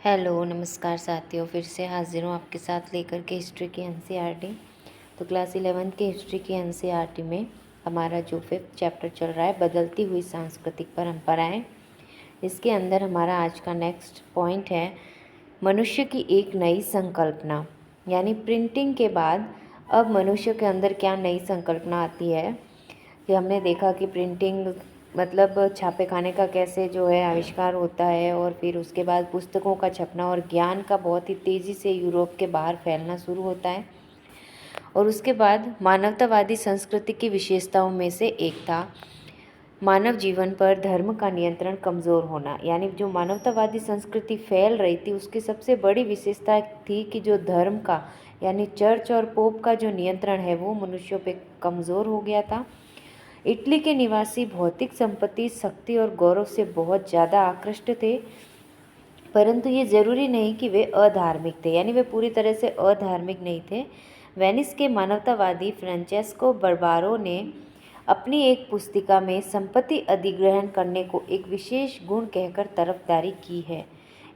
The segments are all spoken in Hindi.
हेलो नमस्कार साथियों, फिर से हाजिर हूँ आपके साथ लेकर के हिस्ट्री की एनसीईआरटी। तो क्लास 11th की हिस्ट्री की एनसीईआरटी में हमारा जो 5th चैप्टर चल रहा है, बदलती हुई सांस्कृतिक परंपराएं। इसके अंदर हमारा आज का नेक्स्ट पॉइंट है मनुष्य की एक नई संकल्पना। यानी प्रिंटिंग के बाद अब मनुष्य के अंदर क्या नई संकल्पना आती है कि हमने देखा कि प्रिंटिंग मतलब छापे खाने का कैसे जो है आविष्कार होता है, और फिर उसके बाद पुस्तकों का छपना और ज्ञान का बहुत ही तेज़ी से यूरोप के बाहर फैलना शुरू होता है। और उसके बाद मानवतावादी संस्कृति की विशेषताओं में से एक था मानव जीवन पर धर्म का नियंत्रण कमज़ोर होना। यानी जो मानवतावादी संस्कृति फैल रही थी उसकी सबसे बड़ी विशेषता थी कि जो धर्म का यानी चर्च और पोप का जो नियंत्रण है वो मनुष्यों पे कमज़ोर हो गया था। इटली के निवासी भौतिक संपत्ति, शक्ति और गौरव से बहुत ज़्यादा आकृष्ट थे, परंतु ये ज़रूरी नहीं कि वे अधार्मिक थे। यानी वे पूरी तरह से अधार्मिक नहीं थे। वेनिस के मानवतावादी फ्रांचेस्को बर्बारो ने अपनी एक पुस्तिका में संपत्ति अधिग्रहण करने को एक विशेष गुण कहकर तरफदारी की है।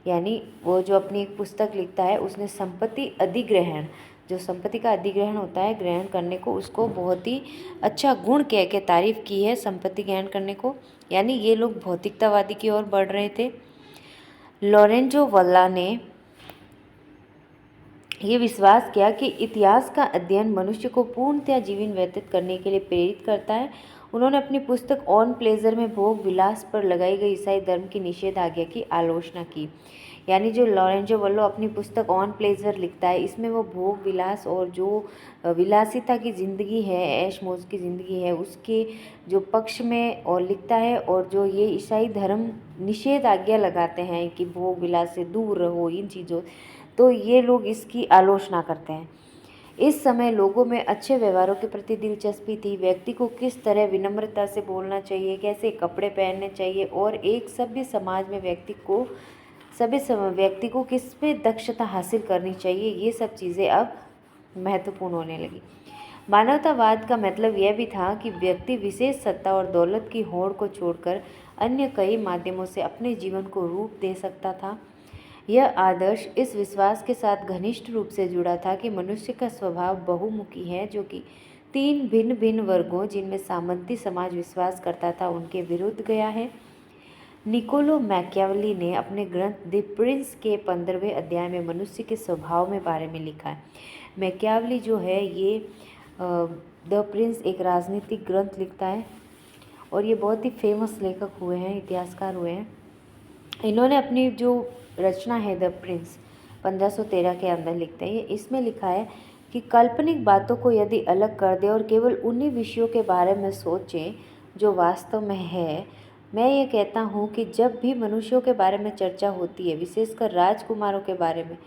यानी वो जो अपनी एक पुस्तक लिखता है उसने संपत्ति अधिग्रहण, जो संपत्ति का अधिग्रहण होता है ग्रहण करने को, उसको बहुत ही अच्छा गुण कह के तारीफ की है संपत्ति ग्रहण करने को। यानी ये लोग भौतिकतावादी की ओर बढ़ रहे थे। लोरेंजो वल्ला ने ये विश्वास किया कि इतिहास का अध्ययन मनुष्य को पूर्णतया जीवन व्यतीत करने के लिए प्रेरित करता है। उन्होंने अपनी पुस्तक ऑन प्लेजर में भोग विलास पर लगाई गई ईसाई धर्म की निषेध आज्ञा की आलोचना की। यानी जो लोरेंजो वल्लो अपनी पुस्तक ऑन प्लेजर लिखता है, इसमें वो भोग विलास और जो विलासिता की ज़िंदगी है, ऐश मौज की ज़िंदगी है, उसके जो पक्ष में और लिखता है। और जो ये ईसाई धर्म निषेध आज्ञा लगाते हैं कि भोग विलास से दूर रहो, इन चीज़ों, तो ये लोग इसकी आलोचना करते हैं। इस समय लोगों में अच्छे व्यवहारों के प्रति दिलचस्पी थी। व्यक्ति को किस तरह विनम्रता से बोलना चाहिए, कैसे कपड़े पहनने चाहिए, और एक सभ्य समाज में व्यक्ति को किस पे दक्षता हासिल करनी चाहिए, ये सब चीज़ें अब महत्वपूर्ण होने लगी। मानवतावाद का मतलब यह भी था कि व्यक्ति विशेष सत्ता और दौलत की होड़ को छोड़कर अन्य कई माध्यमों से अपने जीवन को रूप दे सकता था। यह आदर्श इस विश्वास के साथ घनिष्ठ रूप से जुड़ा था कि मनुष्य का स्वभाव बहुमुखी है, जो कि 3 भिन्न भिन्न वर्गों, जिनमें सामंती समाज विश्वास करता था, उनके विरुद्ध गया है। निकोलो मैकियावेली ने अपने ग्रंथ द प्रिंस के 15वें अध्याय में मनुष्य के स्वभाव में बारे में लिखा है। मैकियावेली जो है ये द प्रिंस एक राजनीतिक ग्रंथ लिखता है, और ये बहुत ही फेमस लेखक हुए हैं, इतिहासकार हुए हैं। इन्होंने अपनी जो रचना है द प्रिंस 1513 के अंदर लिखते हैं, इसमें लिखा है कि काल्पनिक बातों को यदि अलग कर दे और केवल उन्हीं विषयों के बारे में सोचें जो वास्तव में है। मैं ये कहता हूँ कि जब भी मनुष्यों के बारे में चर्चा होती है, विशेषकर राजकुमारों के बारे में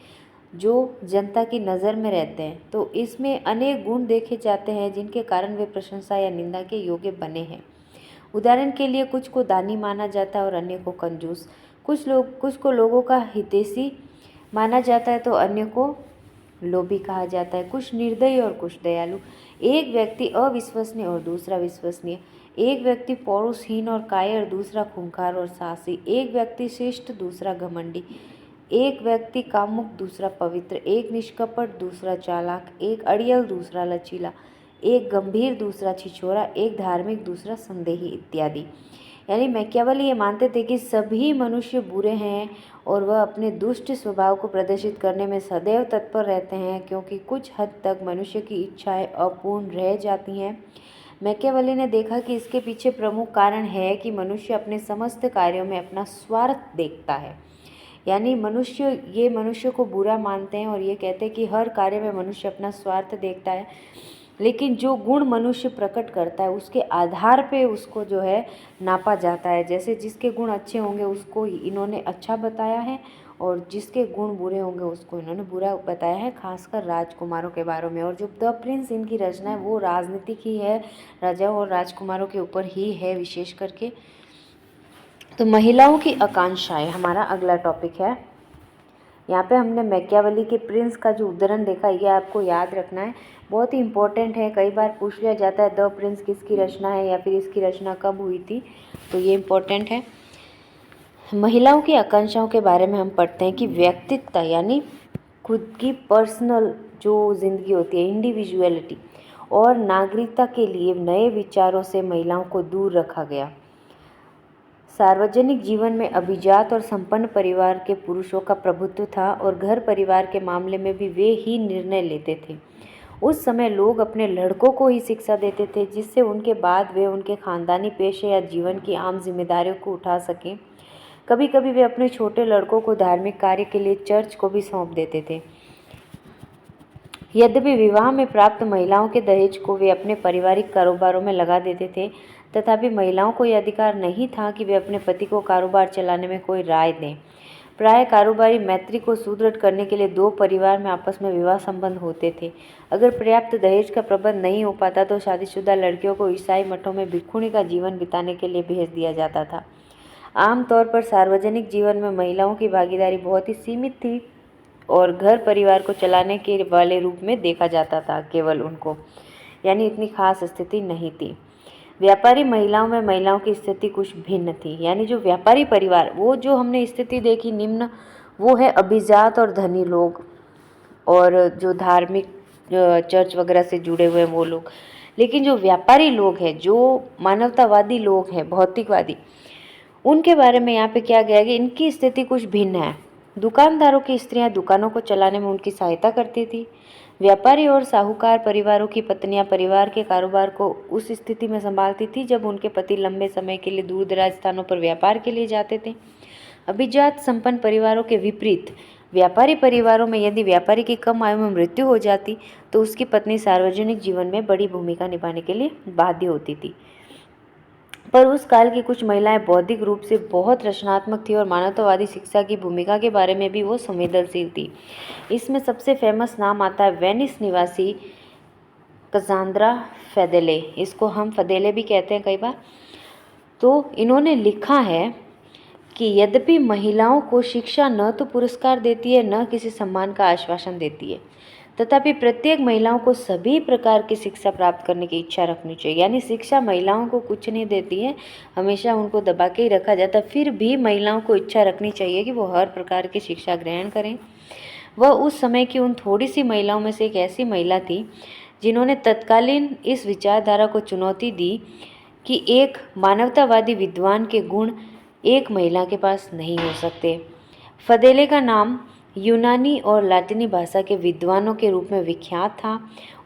जो जनता की नज़र में रहते हैं, तो इसमें अनेक गुण देखे जाते हैं जिनके कारण वे प्रशंसा या निंदा के योग्य बने हैं। उदाहरण के लिए कुछ को दानी माना जाता है और अन्य को कंजूस, कुछ को लोगों का हितैषी माना जाता है तो अन्य को लोभी कहा जाता है, कुछ निर्दयी और कुछ दयालु, एक व्यक्ति अविश्वसनीय और दूसरा विश्वसनीय, एक व्यक्ति पौरुषहीन और कायर, दूसरा खूंखार और साहसी, एक व्यक्ति शिष्ट दूसरा घमंडी, एक व्यक्ति कामुक दूसरा पवित्र, एक निष्कपट दूसरा चालाक, एक अड़ियल दूसरा लचीला, एक गंभीर दूसरा छिछोरा, एक धार्मिक दूसरा संदेही इत्यादि। यानी मैकियावेली ये मानते थे कि सभी मनुष्य बुरे हैं और वह अपने दुष्ट स्वभाव को प्रदर्शित करने में सदैव तत्पर रहते हैं, क्योंकि कुछ हद तक मनुष्य की इच्छाएं अपूर्ण रह जाती हैं। मैकियावेली ने देखा कि इसके पीछे प्रमुख कारण है कि मनुष्य अपने समस्त कार्यों में अपना स्वार्थ देखता है। यानी मनुष्य को बुरा मानते हैं और ये कहते हैं कि हर कार्य में मनुष्य अपना स्वार्थ देखता है, लेकिन जो गुण मनुष्य प्रकट करता है उसके आधार पे उसको जो है नापा जाता है। जैसे जिसके गुण अच्छे होंगे उसको इन्होंने अच्छा बताया है, और जिसके गुण बुरे होंगे उसको इन्होंने बुरा बताया है, खासकर राजकुमारों के बारे में। और जो द प्रिंस इनकी रचना है वो राजनीतिक ही है, राजाओं और राजकुमारों के ऊपर ही है विशेष करके। तो महिलाओं की आकांक्षाएं हमारा अगला टॉपिक है। यहाँ पे हमने मैकियावेली के प्रिंस का जो उदाहरण देखा, ये आपको याद रखना है, बहुत ही इम्पोर्टेंट है। कई बार पूछ लिया जाता है द प्रिंस किसकी रचना है या फिर इसकी रचना कब हुई थी, तो ये इम्पोर्टेंट है। महिलाओं की आकांक्षाओं के बारे में हम पढ़ते हैं कि व्यक्तित्व यानी खुद की पर्सनल जो ज़िंदगी होती है, इंडिविजुअलिटी और नागरिकता के लिए नए विचारों से महिलाओं को दूर रखा गया। सार्वजनिक जीवन में अभिजात और संपन्न परिवार के पुरुषों का प्रभुत्व था और घर परिवार के मामले में भी वे ही निर्णय लेते थे। उस समय लोग अपने लड़कों को ही शिक्षा देते थे जिससे उनके बाद वे उनके खानदानी पेशे या जीवन की आम जिम्मेदारियों को उठा सकें। कभी कभी वे अपने छोटे लड़कों को धार्मिक कार्य के लिए चर्च को भी सौंप देते थे। यद्यपि विवाह में प्राप्त महिलाओं के दहेज को वे अपने पारिवारिक कारोबारों में लगा देते थे, तथापि महिलाओं को यह अधिकार नहीं था कि वे अपने पति को कारोबार चलाने में कोई राय दें। प्राय कारोबारी मैत्री को सुदृढ़ करने के लिए दो परिवार में आपस में विवाह संबंध होते थे। अगर पर्याप्त दहेज का प्रबंध नहीं हो पाता तो शादीशुदा लड़कियों को ईसाई मठों में भिक्षुणी का जीवन बिताने के लिए भेज दिया जाता था। आमतौर पर सार्वजनिक जीवन में महिलाओं की भागीदारी बहुत ही सीमित थी और घर परिवार को चलाने के वाले रूप में देखा जाता था केवल उनको, यानी इतनी खास स्थिति नहीं थी। व्यापारी महिलाओं में महिलाओं की स्थिति कुछ भिन्न थी, यानी जो व्यापारी परिवार, वो जो हमने स्थिति देखी निम्न, वो है अभिजात और धनी लोग और जो धार्मिक चर्च वगैरह से जुड़े हुए वो लोग। लेकिन जो व्यापारी लोग हैं, जो मानवतावादी लोग हैं, भौतिकवादी, उनके बारे में यहाँ पे क्या गया कि इनकी स्थिति कुछ भिन्न है। दुकानदारों की स्त्रियां दुकानों को चलाने में उनकी सहायता करती थी। व्यापारी और साहूकार परिवारों की पत्नियां परिवार के कारोबार को उस स्थिति में संभालती थी जब उनके पति लंबे समय के लिए दूर दराज स्थानों पर व्यापार के लिए जाते थे। अभिजात संपन्न परिवारों के विपरीत व्यापारी परिवारों में यदि व्यापारी की कम आयु में मृत्यु हो जाती तो उसकी पत्नी सार्वजनिक जीवन में बड़ी भूमिका निभाने के लिए बाध्य होती थी। पर उस काल की कुछ महिलाएं बौद्धिक रूप से बहुत रचनात्मक थी और मानवतावादी शिक्षा की भूमिका के बारे में भी वो संवेदनशील थी। इसमें सबसे फेमस नाम आता है वेनिस निवासी कसांद्रा फेदेले। इसको हम फदेले भी कहते हैं कई बार। तो इन्होंने लिखा है कि यद्यपि महिलाओं को शिक्षा न तो पुरस्कार देती है न किसी सम्मान का आश्वासन देती है, तथापि प्रत्येक महिलाओं को सभी प्रकार की शिक्षा प्राप्त करने की इच्छा रखनी चाहिए। यानी शिक्षा महिलाओं को कुछ नहीं देती है, हमेशा उनको दबा के ही रखा जाता है। फिर भी महिलाओं को इच्छा रखनी चाहिए कि वो हर प्रकार की शिक्षा ग्रहण करें। वह उस समय की उन थोड़ी सी महिलाओं में से एक ऐसी महिला थी जिन्होंने तत्कालीन इस विचारधारा को चुनौती दी कि एक मानवतावादी विद्वान के गुण एक महिला के पास नहीं हो सकते। फदेले का नाम यूनानी और लातिनी भाषा के विद्वानों के रूप में विख्यात था।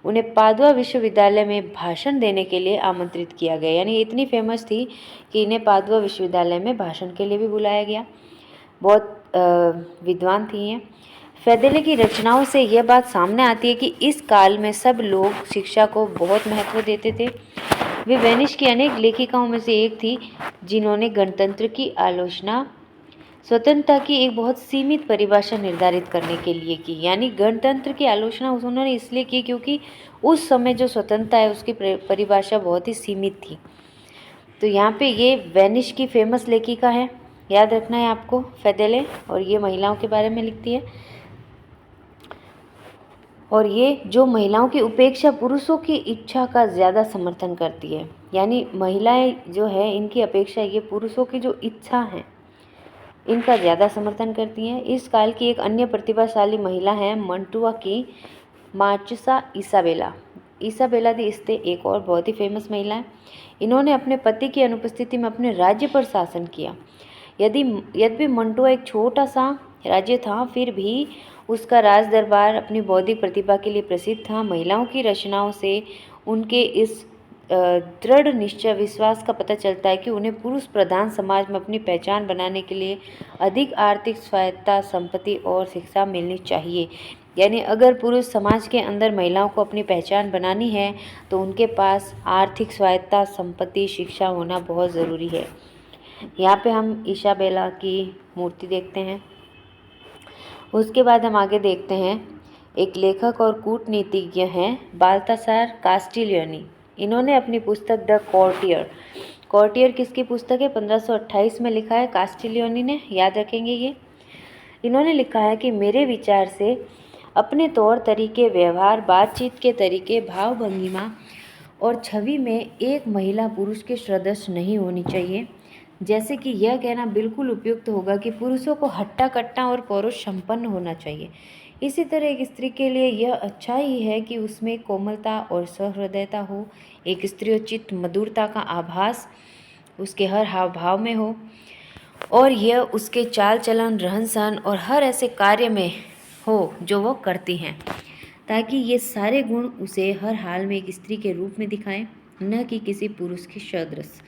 उन्हें पादुआ विश्वविद्यालय में भाषण देने के लिए आमंत्रित किया गया, यानी इतनी फेमस थी कि इन्हें पादुआ विश्वविद्यालय में भाषण के लिए भी बुलाया गया। बहुत विद्वान थी ये। फैदेले की रचनाओं से यह बात सामने आती है कि इस काल में सब लोग शिक्षा को बहुत महत्व देते थे। वे वेनिस की अनेक लेखिकाओं में से एक थी जिन्होंने गणतंत्र की आलोचना स्वतंत्रता की एक बहुत सीमित परिभाषा निर्धारित करने के लिए की। यानी गणतंत्र की आलोचना उन्होंने इसलिए की क्योंकि उस समय जो स्वतंत्रता है उसकी परिभाषा बहुत ही सीमित थी। तो यहाँ पे ये वेनिस की फेमस लेखिका है, याद रखना है आपको, फेदेले, और ये महिलाओं के बारे में लिखती है। और ये जो महिलाओं की उपेक्षा पुरुषों की इच्छा का ज़्यादा समर्थन करती है। यानी महिलाएं जो है इनकी अपेक्षा ये पुरुषों की जो इच्छा है इनका ज़्यादा समर्थन करती हैं। इस काल की एक अन्य प्रतिभाशाली महिला है मंटुआ की मार्चसा इसाबेला। इसाबेला दी इस्ते एक और बहुत ही फेमस महिला है। इन्होंने अपने पति की अनुपस्थिति में अपने राज्य पर शासन किया। यद्यपि मंटुआ एक छोटा सा राज्य था, फिर भी उसका राज दरबार अपनी बौद्धिक प्रतिभा के लिए प्रसिद्ध था। महिलाओं की रचनाओं से उनके इस दृढ़ निश्चय विश्वास का पता चलता है कि उन्हें पुरुष प्रधान समाज में अपनी पहचान बनाने के लिए अधिक आर्थिक स्वायत्तता, संपत्ति और शिक्षा मिलनी चाहिए। यानी अगर पुरुष समाज के अंदर महिलाओं को अपनी पहचान बनानी है तो उनके पास आर्थिक स्वायत्तता, संपत्ति, शिक्षा होना बहुत ज़रूरी है। यहाँ पे हम इसाबेला की मूर्ति देखते हैं। उसके बाद हम आगे देखते हैं, एक लेखक और कूटनीतिज्ञ हैं बाल्तासार कास्टिलियानी। इन्होंने अपनी पुस्तक द कॉर्टियर किसकी पुस्तक है, 1528 में लिखा है कास्टिलियानी ने, याद रखेंगे ये। इन्होंने लिखा है कि मेरे विचार से अपने तौर तरीके, व्यवहार, बातचीत के तरीके, भाव भंगिमा और छवि में एक महिला पुरुष के सदृश नहीं होनी चाहिए। जैसे कि यह कहना बिल्कुल उपयुक्त होगा कि पुरुषों को हट्टा कट्टा और पौरुष संपन्न होना चाहिए। इसी तरह एक स्त्री के लिए यह अच्छा ही है कि उसमें कोमलता और सहृदयता हो, एक स्त्रीयोचित मधुरता का आभास उसके हर हाव भाव में हो, और यह उसके चाल चलन, रहन सहन और हर ऐसे कार्य में हो जो वो करती हैं, ताकि ये सारे गुण उसे हर हाल में एक स्त्री के रूप में दिखाएं, न कि किसी पुरुष के सदृश।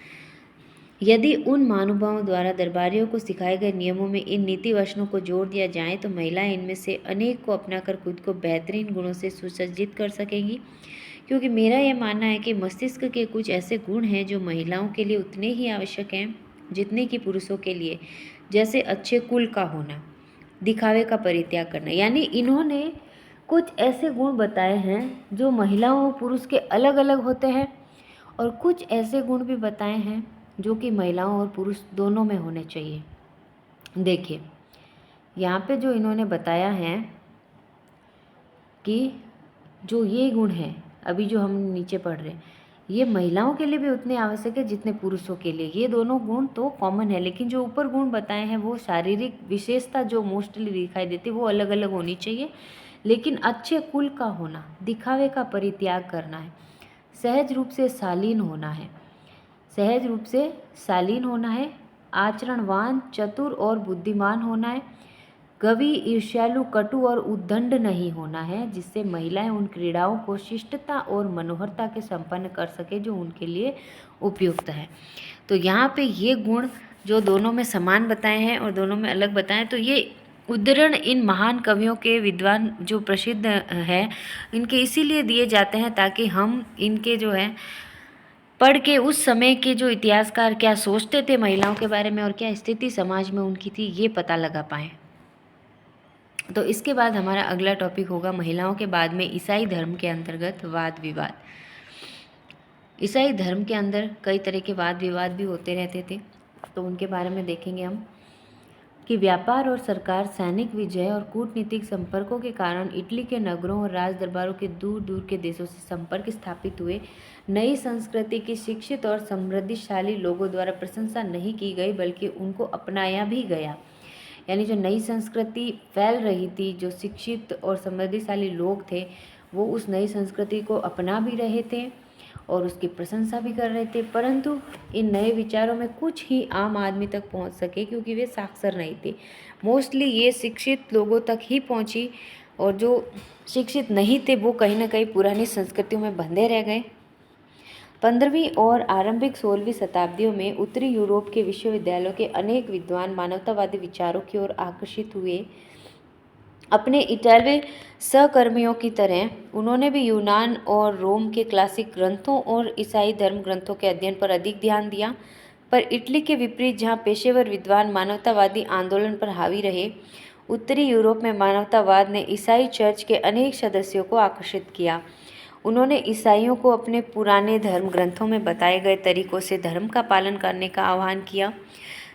यदि उन महानुभावों द्वारा दरबारियों को सिखाए गए नियमों में इन नीति वचनों को जोड़ दिया जाए तो महिलाएं इनमें से अनेक को अपनाकर खुद को बेहतरीन गुणों से सुसज्जित कर सकेंगी, क्योंकि मेरा यह मानना है कि मस्तिष्क के कुछ ऐसे गुण हैं जो महिलाओं के लिए उतने ही आवश्यक हैं जितने कि पुरुषों के लिए, जैसे अच्छे कुल का होना, दिखावे का परित्याग करना। यानी इन्होंने कुछ ऐसे गुण बताए हैं जो महिलाओं और पुरुष के अलग अलग होते हैं, और कुछ ऐसे गुण भी बताए हैं जो कि महिलाओं और पुरुष दोनों में होने चाहिए। देखिए यहाँ पे जो इन्होंने बताया है कि जो ये गुण हैं अभी जो हम नीचे पढ़ रहे हैं, ये महिलाओं के लिए भी उतने आवश्यक है जितने पुरुषों के लिए। ये दोनों गुण तो कॉमन है, लेकिन जो ऊपर गुण बताए हैं वो शारीरिक विशेषता जो मोस्टली दिखाई देती है वो अलग अलग होनी चाहिए। लेकिन अच्छे कुल का होना, दिखावे का परित्याग करना है, सहज रूप से शालीन होना है, सहज रूप से शालीन होना है, आचरणवान, चतुर और बुद्धिमान होना है, कवि, ईर्ष्यालु, कटु और उद्दंड नहीं होना है, जिससे महिलाएं उन क्रीड़ाओं को शिष्टता और मनोहरता के संपन्न कर सके जो उनके लिए उपयुक्त है। तो यहाँ पे ये गुण जो दोनों में समान बताए हैं और दोनों में अलग बताए, तो ये उद्धरण इन महान कवियों के, विद्वान जो प्रसिद्ध हैं, इनके इसीलिए दिए जाते हैं ताकि हम इनके जो है पढ़ के उस समय के जो इतिहासकार क्या सोचते थे महिलाओं के बारे में और क्या स्थिति समाज में उनकी थी, ये पता लगा पाएँ। तो इसके बाद हमारा अगला टॉपिक होगा महिलाओं के बाद में ईसाई धर्म के अंतर्गत वाद विवाद। ईसाई धर्म के अंदर कई तरह के वाद विवाद भी होते रहते थे, तो उनके बारे में देखेंगे हम कि व्यापार और सरकार, सैनिक विजय और कूटनीतिक संपर्कों के कारण इटली के नगरों और राज दरबारों के दूर दूर के देशों से संपर्क स्थापित हुए। नई संस्कृति की शिक्षित और समृद्धिशाली लोगों द्वारा प्रशंसा नहीं की गई बल्कि उनको अपनाया भी गया। यानी जो नई संस्कृति फैल रही थी, जो शिक्षित और समृद्धिशाली लोग थे वो उस नई संस्कृति को अपना भी रहे थे और उसकी प्रशंसा भी कर रहे थे, परंतु इन नए विचारों में कुछ ही आम आदमी तक पहुंच सके क्योंकि वे साक्षर नहीं थे। मोस्टली ये शिक्षित लोगों तक ही पहुंची और जो शिक्षित नहीं थे वो कहीं ना कहीं पुरानी संस्कृतियों में बंधे रह गए। 15वीं और आरंभिक 16वीं शताब्दियों में उत्तरी यूरोप के विश्वविद्यालयों के अनेक विद्वान मानवतावादी विचारों की ओर आकर्षित हुए। अपने इटालवी सहकर्मियों की तरह उन्होंने भी यूनान और रोम के क्लासिक ग्रंथों और ईसाई धर्म ग्रंथों के अध्ययन पर अधिक ध्यान दिया। पर इटली के विपरीत, जहाँ पेशेवर विद्वान मानवतावादी आंदोलन पर हावी रहे, उत्तरी यूरोप में मानवतावाद ने ईसाई चर्च के अनेक सदस्यों को आकर्षित किया। उन्होंने ईसाइयों को अपने पुराने धर्म ग्रंथों में बताए गए तरीकों से धर्म का पालन करने का आह्वान किया।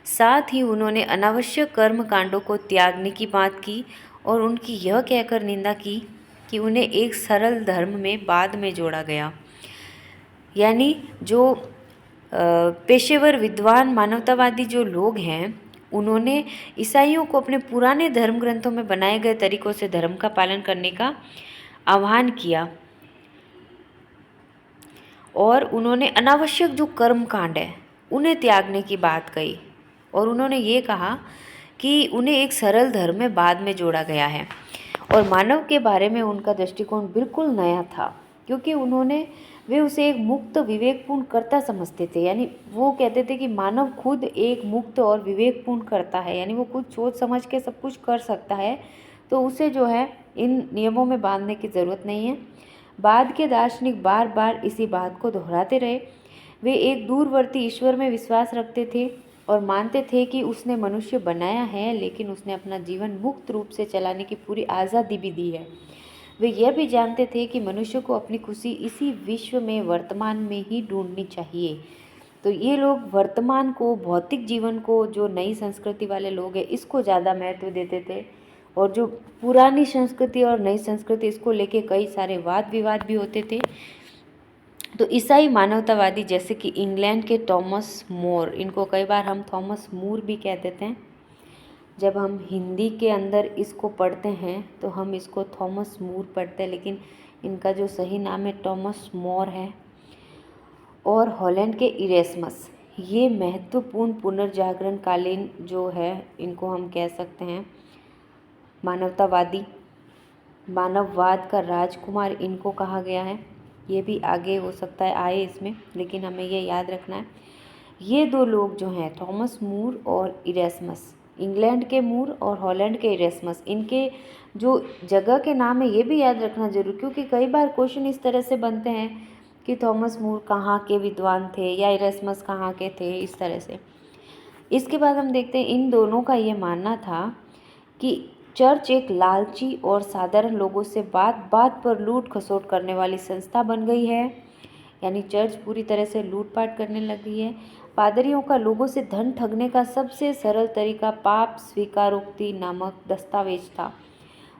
साथ ही उन्होंने अनावश्यक कर्म कांडों को त्यागने की बात की और उनकी यह कहकर निंदा की कि उन्हें एक सरल धर्म में बाद में जोड़ा गया। यानी जो पेशेवर विद्वान मानवतावादी जो लोग हैं, उन्होंने ईसाइयों को अपने पुराने धर्म ग्रंथों में बनाए गए तरीकों से धर्म का पालन करने का आह्वान किया और उन्होंने अनावश्यक जो कर्म कांड है उन्हें त्यागने की बात कही और उन्होंने ये कहा कि उन्हें एक सरल धर्म में बाद में जोड़ा गया है। और मानव के बारे में उनका दृष्टिकोण बिल्कुल नया था, क्योंकि वे उसे एक मुक्त विवेकपूर्ण कर्ता समझते थे। यानी वो कहते थे कि मानव खुद एक मुक्त और विवेकपूर्ण कर्ता है, यानी वो खुद सोच समझ के सब कुछ कर सकता है, तो उसे जो है इन नियमों में बांधने की ज़रूरत नहीं है। बाद के दार्शनिक बार बार इसी बात को दोहराते रहे। वे एक दूरवर्ती ईश्वर में विश्वास रखते थे और मानते थे कि उसने मनुष्य बनाया है, लेकिन उसने अपना जीवन मुक्त रूप से चलाने की पूरी आज़ादी भी दी है। वे यह भी जानते थे कि मनुष्य को अपनी खुशी इसी विश्व में वर्तमान में ही ढूंढनी चाहिए। तो ये लोग वर्तमान को, भौतिक जीवन को, जो नई संस्कृति वाले लोग हैं इसको ज़्यादा महत्व देते थे, और जो पुरानी संस्कृति और नई संस्कृति इसको लेके कई सारे वाद विवाद भी होते थे। तो ईसाई मानवतावादी जैसे कि इंग्लैंड के थॉमस मोर, इनको कई बार हम थॉमस मूर भी कह देते हैं, जब हम हिंदी के अंदर इसको पढ़ते हैं तो हम इसको थॉमस मूर पढ़ते हैं, लेकिन इनका जो सही नाम है थॉमस मोर है। और हॉलैंड के इरेस्मस, ये महत्वपूर्ण पुनर्जागरण कालीन जो है इनको हम कह सकते हैं मानवतावादी, मानववाद का राजकुमार इनको कहा गया है। ये भी आगे हो सकता है आए इसमें, लेकिन हमें ये याद रखना है। ये दो लोग जो हैं थॉमस मूर और इरेस्मस, इंग्लैंड के मूर और हॉलैंड के इरेस्मस, इनके जो जगह के नाम है ये भी याद रखना जरूर, क्योंकि कई बार क्वेश्चन इस तरह से बनते हैं कि थॉमस मूर कहाँ के विद्वान थे या इरेस्मस कहाँ के थे, इस तरह से। इसके बाद हम देखते हैं इन दोनों का ये मानना था कि चर्च एक लालची और साधारण लोगों से बात बात पर लूट खसोट करने वाली संस्था बन गई है, यानी चर्च पूरी तरह से लूटपाट करने लगी है। पादरियों का लोगों से धन ठगने का सबसे सरल तरीका पाप स्वीकारोक्ति नामक दस्तावेज था,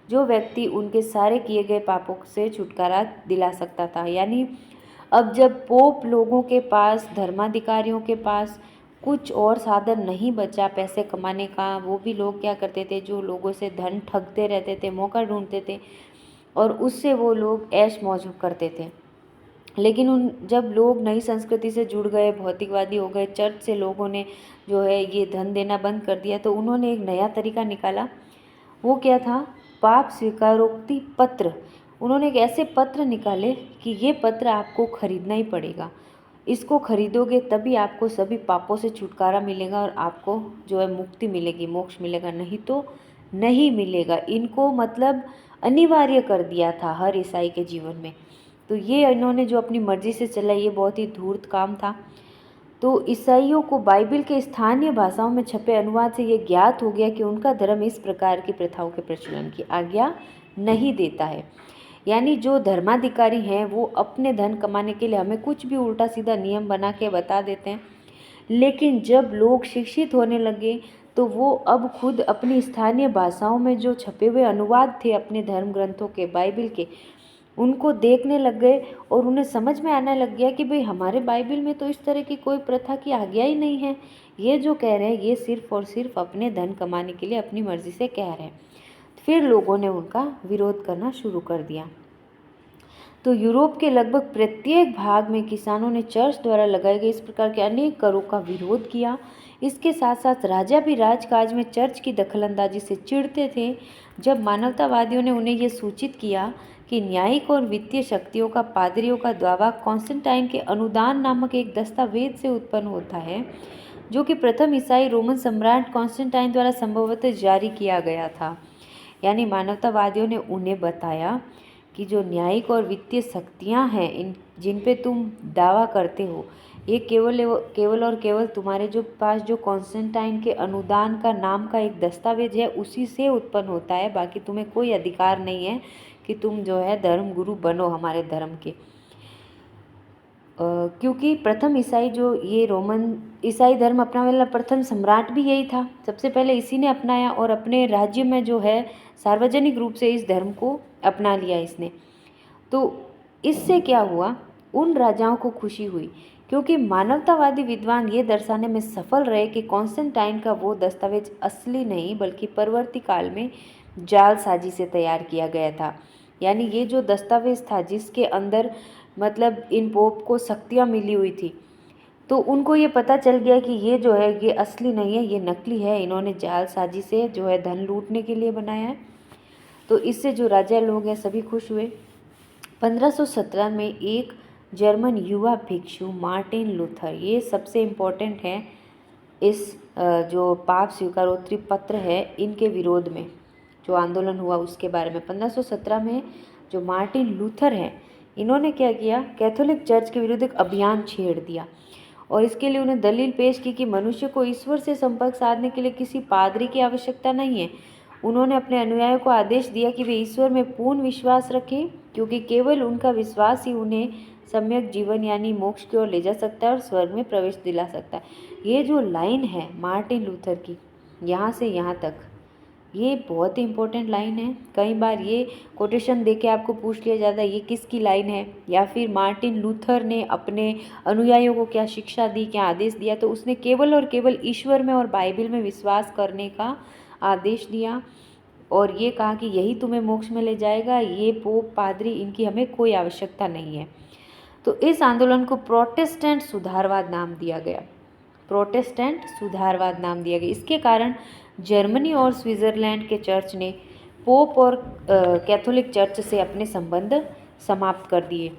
जो व्यक्ति उनके सारे किए गए पापों से छुटकारा दिला सकता था। यानी अब जब पोप लोगों के पास, धर्माधिकारियों के पास कुछ और साधन नहीं बचा पैसे कमाने का, वो भी लोग क्या करते थे, जो लोगों से धन ठगते रहते थे, मौका ढूंढते थे और उससे वो लोग ऐश मौज करते थे। लेकिन जब लोग नई संस्कृति से जुड़ गए, भौतिकवादी हो गए, चर्च से लोगों ने जो है ये धन देना बंद कर दिया, तो उन्होंने एक नया तरीका निकाला। वो क्या था? पाप स्वीकारोक्ति पत्र। उन्होंने एक ऐसे पत्र निकाले कि ये पत्र आपको खरीदना ही पड़ेगा, इसको खरीदोगे तभी आपको सभी पापों से छुटकारा मिलेगा और आपको जो है मुक्ति मिलेगी, मोक्ष मिलेगा, नहीं तो नहीं मिलेगा। इनको मतलब अनिवार्य कर दिया था हर ईसाई के जीवन में। तो ये इन्होंने जो अपनी मर्जी से चला, ये बहुत ही धूर्त काम था। तो ईसाइयों को बाइबल के स्थानीय भाषाओं में छपे अनुवाद से ये ज्ञात हो गया कि उनका धर्म इस प्रकार की प्रथाओं के प्रचलन की आज्ञा नहीं देता है। यानी जो धर्माधिकारी हैं वो अपने धन कमाने के लिए हमें कुछ भी उल्टा सीधा नियम बना के बता देते हैं, लेकिन जब लोग शिक्षित होने लगे तो वो अब खुद अपनी स्थानीय भाषाओं में जो छपे हुए अनुवाद थे अपने धर्म ग्रंथों के, बाइबल के, उनको देखने लग गए और उन्हें समझ में आने लग गया कि भाई हमारे बाइबल में तो इस तरह की कोई प्रथा की आज्ञा ही नहीं है, ये जो कह रहे हैं ये सिर्फ और सिर्फ अपने धन कमाने के लिए अपनी मर्जी से कह रहे हैं। फिर लोगों ने उनका विरोध करना शुरू कर दिया। तो यूरोप के लगभग प्रत्येक भाग में किसानों ने चर्च द्वारा लगाए गए इस प्रकार के अनेक करों का विरोध किया। इसके साथ साथ राजा भी राजकाज में चर्च की दखलंदाजी से चिढ़ते थे। जब मानवतावादियों ने उन्हें यह सूचित किया कि न्यायिक और वित्तीय शक्तियों का पादरियों का दावा कॉन्स्टेंटाइन के अनुदान नामक एक दस्तावेज से उत्पन्न होता है, जो कि प्रथम ईसाई रोमन सम्राट कॉन्स्टेंटाइन द्वारा संभवतः जारी किया गया था। यानी मानवतावादियों ने उन्हें बताया कि जो न्यायिक और वित्तीय शक्तियाँ हैं इन जिन पे तुम दावा करते हो, ये केवल और केवल तुम्हारे जो पास जो कॉन्स्टेंटाइन के अनुदान का नाम का एक दस्तावेज है उसी से उत्पन्न होता है। बाकी तुम्हें कोई अधिकार नहीं है कि तुम जो है धर्म गुरु बनो हमारे धर्म के। क्योंकि प्रथम ईसाई जो ये रोमन ईसाई धर्म अपनाने वाला प्रथम सम्राट भी यही था, सबसे पहले इसी ने अपनाया और अपने राज्य में जो है सार्वजनिक रूप से इस धर्म को अपना लिया इसने। तो इससे क्या हुआ, उन राजाओं को खुशी हुई क्योंकि मानवतावादी विद्वान ये दर्शाने में सफल रहे कि कॉन्स्टेंटाइन का वो दस्तावेज असली नहीं बल्कि परवर्ती काल में जालसाजी से तैयार किया गया था। यानी ये जो दस्तावेज था जिसके अंदर मतलब इन पोप को शक्तियाँ मिली हुई थी, तो उनको ये पता चल गया कि ये जो है ये असली नहीं है, ये नकली है, इन्होंने जालसाजी से जो है धन लूटने के लिए बनाया है। तो इससे जो राजा लोग हैं सभी खुश हुए। 1517 में एक जर्मन युवा भिक्षु मार्टिन लूथर, ये सबसे इम्पोर्टेंट है इस जो पाप स्वीकारोक्ति पत्र है इनके विरोध में जो आंदोलन हुआ उसके बारे में। 1517 में जो मार्टिन लूथर हैं इन्होंने क्या किया, कैथोलिक चर्च के विरुद्ध एक अभियान छेड़ दिया और इसके लिए उन्हें दलील पेश की कि मनुष्य को ईश्वर से संपर्क साधने के लिए किसी पादरी की आवश्यकता नहीं है। उन्होंने अपने अनुयायियों को आदेश दिया कि वे ईश्वर में पूर्ण विश्वास रखें क्योंकि केवल उनका विश्वास ही उन्हें सम्यक जीवन यानी मोक्ष की ओर ले जा सकता है और स्वर्ग में प्रवेश दिला सकता है। ये जो लाइन है मार्टिन लूथर की यहाँ से यहाँ तक, ये बहुत ही इंपॉर्टेंट लाइन है। कई बार ये कोटेशन देके आपको पूछ लिया जाता है ये किसकी लाइन है, या फिर मार्टिन लूथर ने अपने अनुयायियों को क्या शिक्षा दी, क्या आदेश दिया। तो उसने केवल और केवल ईश्वर में और बाइबल में विश्वास करने का आदेश दिया और ये कहा कि यही तुम्हें मोक्ष में ले जाएगा। ये पोप, पादरी, इनकी हमें कोई आवश्यकता नहीं है। तो इस आंदोलन को प्रोटेस्टेंट सुधारवाद नाम दिया गया। प्रोटेस्टेंट सुधारवाद नाम दिया गया। इसके कारण जर्मनी और स्विट्ज़रलैंड के चर्च ने पोप और कैथोलिक चर्च से अपने संबंध समाप्त कर दिए।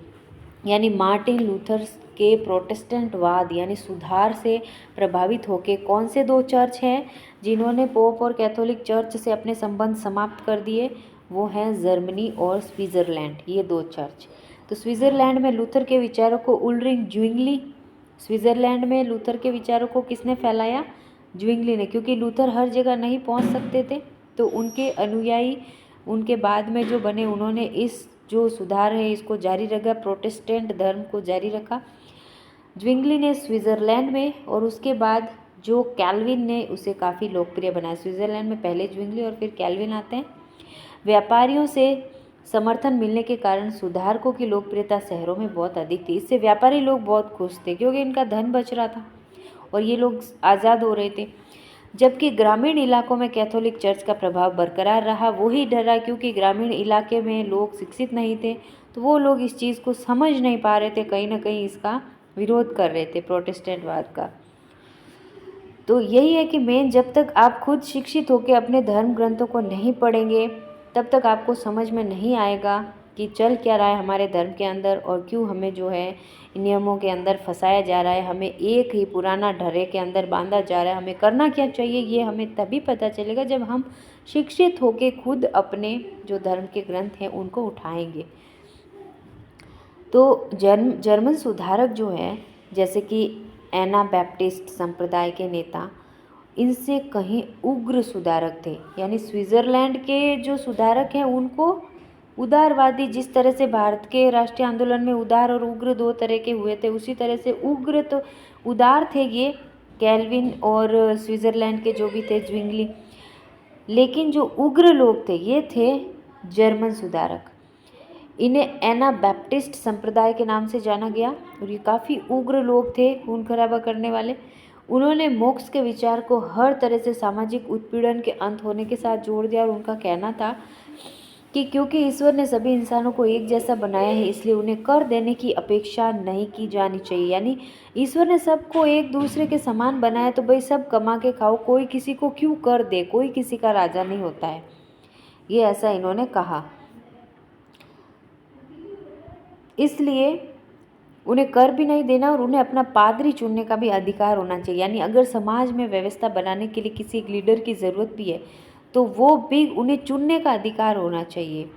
यानी मार्टिन लूथर के प्रोटेस्टेंटवाद यानी सुधार से प्रभावित होकर कौन से दो चर्च हैं जिन्होंने पोप और कैथोलिक चर्च से अपने संबंध समाप्त कर दिए? वो हैं जर्मनी और स्विट्ज़रलैंड, ये दो चर्च। तो स्विट्ज़रलैंड में लूथर के विचारों को उल्रिक ज्विंगली, स्विट्ज़रलैंड में लूथर के विचारों को किसने फैलाया? ज्विंगली ने, क्योंकि लूथर हर जगह नहीं पहुंच सकते थे। तो उनके अनुयायी उनके बाद में जो बने उन्होंने इस जो सुधार है इसको जारी रखा, प्रोटेस्टेंट धर्म को जारी रखा। ज्विंगली ने स्विट्ज़रलैंड में, और उसके बाद जो कैल्विन ने उसे काफ़ी लोकप्रिय बनाया। स्विट्ज़रलैंड में पहले ज्विंगली और फिर कैल्विन आते हैं। व्यापारियों से समर्थन मिलने के कारण सुधारकों की लोकप्रियता शहरों में बहुत अधिक थी। इससे व्यापारी लोग बहुत खुश थे क्योंकि इनका धन बच रहा था और ये लोग आज़ाद हो रहे थे। जबकि ग्रामीण इलाकों में कैथोलिक चर्च का प्रभाव बरकरार रहा। वही डरा क्योंकि ग्रामीण इलाके में लोग शिक्षित नहीं थे, तो वो लोग इस चीज़ को समझ नहीं पा रहे थे, कहीं ना कहीं इसका विरोध कर रहे थे प्रोटेस्टेंटवाद का। तो यही है कि मेन, जब तक आप खुद शिक्षित होकर अपने धर्म ग्रंथों को नहीं पढ़ेंगे तब तक आपको समझ में नहीं आएगा कि चल क्या रहा है हमारे धर्म के अंदर और क्यों हमें जो है नियमों के अंदर फंसाया जा रहा है, हमें एक ही पुराना ढर्रे के अंदर बांधा जा रहा है। हमें करना क्या चाहिए ये हमें तभी पता चलेगा जब हम शिक्षित होकर खुद अपने जो धर्म के ग्रंथ हैं उनको उठाएंगे। तो जर्मन सुधारक जो है, जैसे कि एनाबैप्टिस्ट संप्रदाय के नेता, इनसे कहीं उग्र सुधारक थे। यानी स्विट्ज़रलैंड के जो सुधारक हैं उनको उदारवादी, जिस तरह से भारत के राष्ट्रीय आंदोलन में उदार और उग्र दो तरह के हुए थे, उसी तरह से उग्र तो उदार थे ये कैल्विन और स्विट्ज़रलैंड के जो भी थे ज्विंगली, लेकिन जो उग्र लोग थे ये थे जर्मन सुधारक। इन्हें एनाबैप्टिस्ट संप्रदाय के नाम से जाना गया और ये काफ़ी उग्र लोग थे, खून खराबा करने वाले। उन्होंने मोक्ष के विचार को हर तरह से सामाजिक उत्पीड़न के अंत होने के साथ जोड़ दिया और उनका कहना था कि क्योंकि ईश्वर ने सभी इंसानों को एक जैसा बनाया है इसलिए उन्हें कर देने की अपेक्षा नहीं की जानी चाहिए। यानी ईश्वर ने सबको एक दूसरे के समान बनाया तो भाई सब कमा के खाओ, कोई किसी को क्यों कर दे, कोई किसी का राजा नहीं होता है, ये ऐसा इन्होंने कहा। इसलिए उन्हें कर भी नहीं देना और उन्हें अपना पादरी चुनने का भी अधिकार होना चाहिए। यानी अगर समाज में व्यवस्था बनाने के लिए किसी एक लीडर की ज़रूरत भी है तो वो भी उन्हें चुनने का अधिकार होना चाहिए।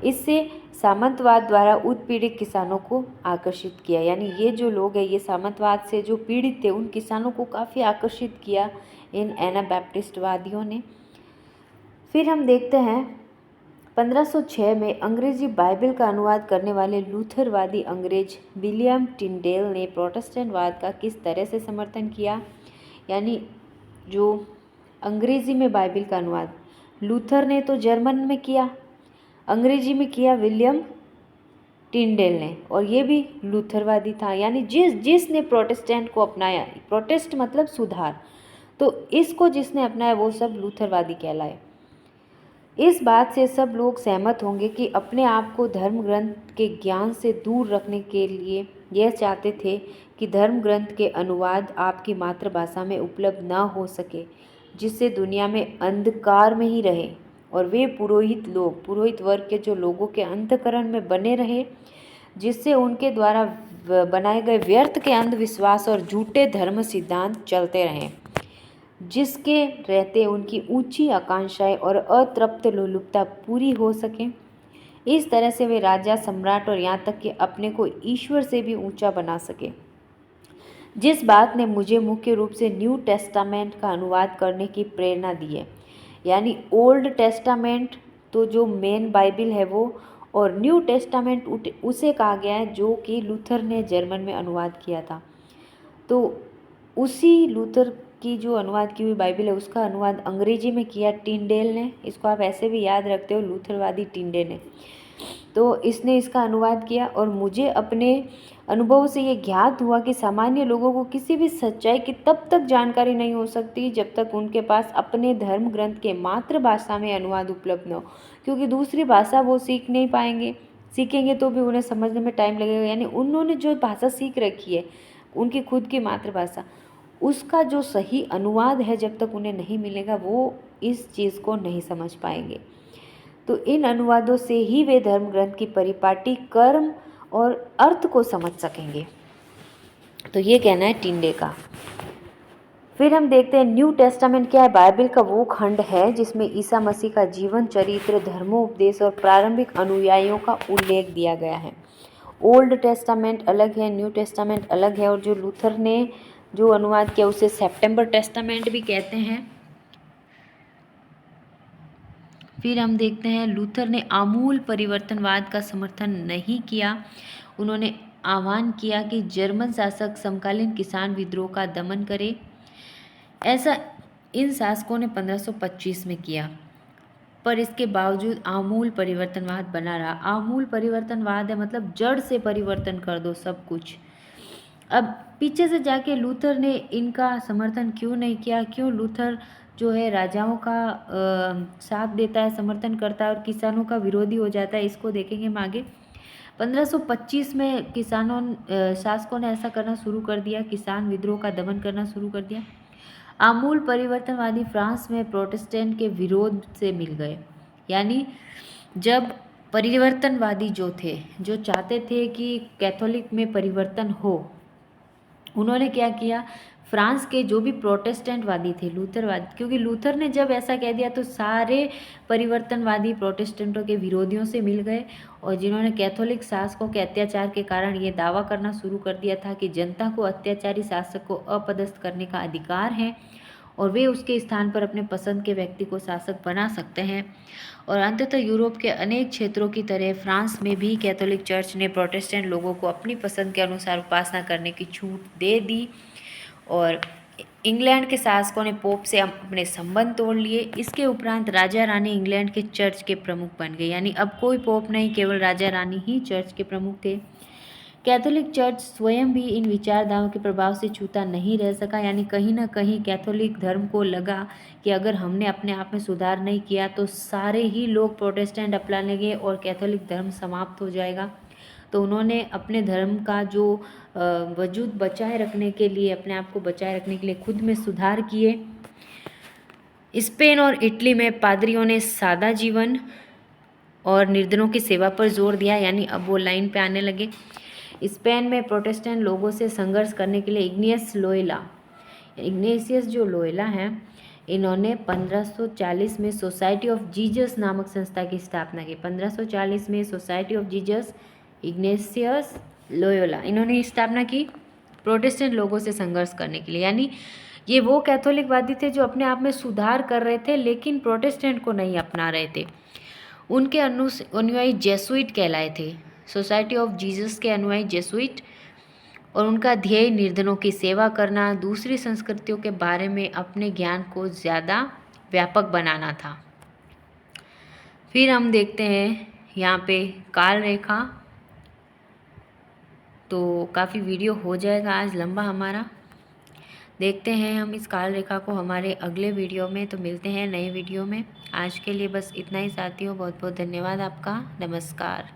इससे सामंतवाद द्वारा उत्पीड़ित किसानों को आकर्षित किया। यानी ये जो लोग हैं ये सामंतवाद से जो पीड़ित थे उन किसानों को काफ़ी आकर्षित किया इन एनाबैप्टिस्टवादियों ने। फिर हम देखते हैं 1506 में अंग्रेजी बाइबल का अनुवाद करने वाले लूथरवादी अंग्रेज विलियम टिंडेल ने प्रोटेस्टेंटवाद का किस तरह से समर्थन किया। यानी जो अंग्रेजी में बाइबल का अनुवाद लूथर ने तो जर्मन में किया, अंग्रेजी में किया विलियम टिंडेल ने, और ये भी लूथरवादी था। यानी जिसने प्रोटेस्टेंट को अपनाया, प्रोटेस्ट मतलब सुधार, तो इसको जिसने अपनाया वो सब लूथरवादी कहलाए। इस बात से सब लोग सहमत होंगे कि अपने आप को धर्म ग्रंथ के ज्ञान से दूर रखने के लिए यह चाहते थे कि धर्म ग्रंथ के अनुवाद आपकी मातृभाषा में उपलब्ध न हो सके, जिससे दुनिया में अंधकार में ही रहे और वे पुरोहित वर्ग के जो लोगों के अंतःकरण में बने रहे, जिससे उनके द्वारा बनाए गए व्यर्थ के अंधविश्वास और झूठे धर्म सिद्धांत चलते रहें, जिसके रहते उनकी ऊंची आकांक्षाएं और अतृप्त लोलुपता पूरी हो सके। इस तरह से वे राजा, सम्राट और यहाँ तक कि अपने को ईश्वर से भी ऊंचा बना सके। जिस बात ने मुझे मुख्य रूप से न्यू टेस्टामेंट का अनुवाद करने की प्रेरणा दी है। यानी ओल्ड टेस्टामेंट तो जो मेन बाइबल है वो, और न्यू टेस्टामेंट उसे कहा गया है जो कि लूथर ने जर्मन में अनुवाद किया था। तो उसी लूथर की जो अनुवाद की हुई बाइबल है उसका अनुवाद अंग्रेजी में किया टिंडेल ने। इसको आप ऐसे भी याद रखते हो, लूथरवादी टिंडे ने। तो इसने इसका अनुवाद किया और मुझे अपने अनुभव से ये ज्ञात हुआ कि सामान्य लोगों को किसी भी सच्चाई की तब तक जानकारी नहीं हो सकती जब तक उनके पास अपने धर्म ग्रंथ के मातृभाषा में अनुवाद उपलब्ध न हो, क्योंकि दूसरी भाषा वो सीख नहीं पाएंगे। सीखेंगे तो भी उन्हें समझने में टाइम लगेगा। यानी उन्होंने जो भाषा सीख रखी है, उनकी खुद की मातृभाषा, उसका जो सही अनुवाद है जब तक उन्हें नहीं मिलेगा वो इस चीज़ को नहीं समझ पाएंगे। तो इन अनुवादों से ही वे धर्म ग्रंथ की परिपाटी, कर्म और अर्थ को समझ सकेंगे। तो ये कहना है टिंडे का। फिर हम देखते हैं न्यू टेस्टामेंट क्या है। बाइबल का वो खंड है जिसमें ईसा मसीह का जीवन चरित्र, धर्मोपदेश और प्रारंभिक अनुयायियों का उल्लेख दिया गया है। ओल्ड टेस्टामेंट अलग है, न्यू टेस्टामेंट अलग है, और जो लूथर ने जो अनुवाद किया उसे सेप्टेम्बर टेस्टामेंट भी कहते हैं। फिर हम देखते हैं लूथर ने आमूल परिवर्तनवाद का समर्थन नहीं किया। उन्होंने आह्वान किया कि जर्मन शासक समकालीन किसान विद्रोह का दमन करे। ऐसा इन शासकों ने 1525 में किया, पर इसके बावजूद आमूल परिवर्तनवाद बना रहा। आमूल परिवर्तनवाद है मतलब जड़ से परिवर्तन कर दो सब कुछ। अब पीछे से जाके लूथर ने इनका समर्थन क्यों नहीं किया, क्यों लूथर जो है राजाओं का साथ देता है, समर्थन करता है और किसानों का विरोधी हो जाता है, इसको देखेंगे हम आगे। 1525 में शासकों ने ऐसा करना शुरू कर दिया, किसान विद्रोह का दमन करना शुरू कर दिया। आमूल परिवर्तनवादी फ्रांस में प्रोटेस्टेंट के विरोध से मिल गए। यानी जब परिवर्तनवादी जो थे, जो चाहते थे कि कैथोलिक में परिवर्तन हो, उन्होंने क्या किया, फ्रांस के जो भी प्रोटेस्टेंटवादी थे, लूथरवादी, क्योंकि लूथर ने जब ऐसा कह दिया तो सारे परिवर्तनवादी प्रोटेस्टेंटों के विरोधियों से मिल गए, और जिन्होंने कैथोलिक शासकों के अत्याचार के कारण ये दावा करना शुरू कर दिया था कि जनता को अत्याचारी शासक को अपदस्थ करने का अधिकार है और वे उसके स्थान पर अपने पसंद के व्यक्ति को शासक बना सकते हैं। और अंततः यूरोप के अनेक क्षेत्रों की तरह फ्रांस में भी कैथोलिक चर्च ने प्रोटेस्टेंट लोगों को अपनी पसंद के अनुसार उपासना करने की छूट दे दी, और इंग्लैंड के शासकों ने पोप से अपने संबंध तोड़ लिए। इसके उपरांत राजा रानी इंग्लैंड के चर्च के प्रमुख बन गए। यानी अब कोई पोप नहीं, केवल राजा रानी ही चर्च के प्रमुख थे। कैथोलिक चर्च स्वयं भी इन विचारधाराओं के प्रभाव से छूता नहीं रह सका। यानी कहीं ना कहीं कैथोलिक धर्म को लगा कि अगर हमने अपने आप में सुधार नहीं किया तो सारे ही लोग प्रोटेस्टेंट अपना लेंगे और कैथोलिक धर्म समाप्त हो जाएगा। तो उन्होंने अपने धर्म का जो वजूद बचाए रखने के लिए, अपने आप को बचाए रखने के लिए खुद में सुधार किए। स्पेन और इटली में पादरियों ने सादा जीवन और निर्धनों की सेवा पर जोर दिया। यानी अब वो लाइन पे आने लगे। स्पेन में प्रोटेस्टेंट लोगों से संघर्ष करने के लिए इग्नेशियस जो लोयला हैं, इन्होंने 1540 में सोसाइटी ऑफ जीसस नामक संस्था की स्थापना की। 1540 में society of Jesus, Ignatius Loyola, इन्होंने स्थापना की प्रोटेस्टेंट लोगों से संघर्ष करने के लिए। यानी ये वो कैथोलिकवादी थे जो अपने आप में सुधार कर रहे थे लेकिन प्रोटेस्टेंट को नहीं अपना रहे थे। उनके अनुयायी जेसुइट कहलाए थे, सोसाइटी ऑफ जीसस के अनुयायी जेसुइट, और उनका ध्येय निर्धनों की सेवा करना, दूसरी संस्कृतियों के बारे में अपने ज्ञान को ज़्यादा व्यापक बनाना था। फिर हम देखते हैं यहाँ पे काल रेखा। तो काफ़ी वीडियो हो जाएगा आज लंबा हमारा। देखते हैं हम इस काल रेखा को हमारे अगले वीडियो में। तो मिलते हैं नए वीडियो में। आज के लिए बस इतना ही साथियों, बहुत बहुत धन्यवाद आपका। नमस्कार।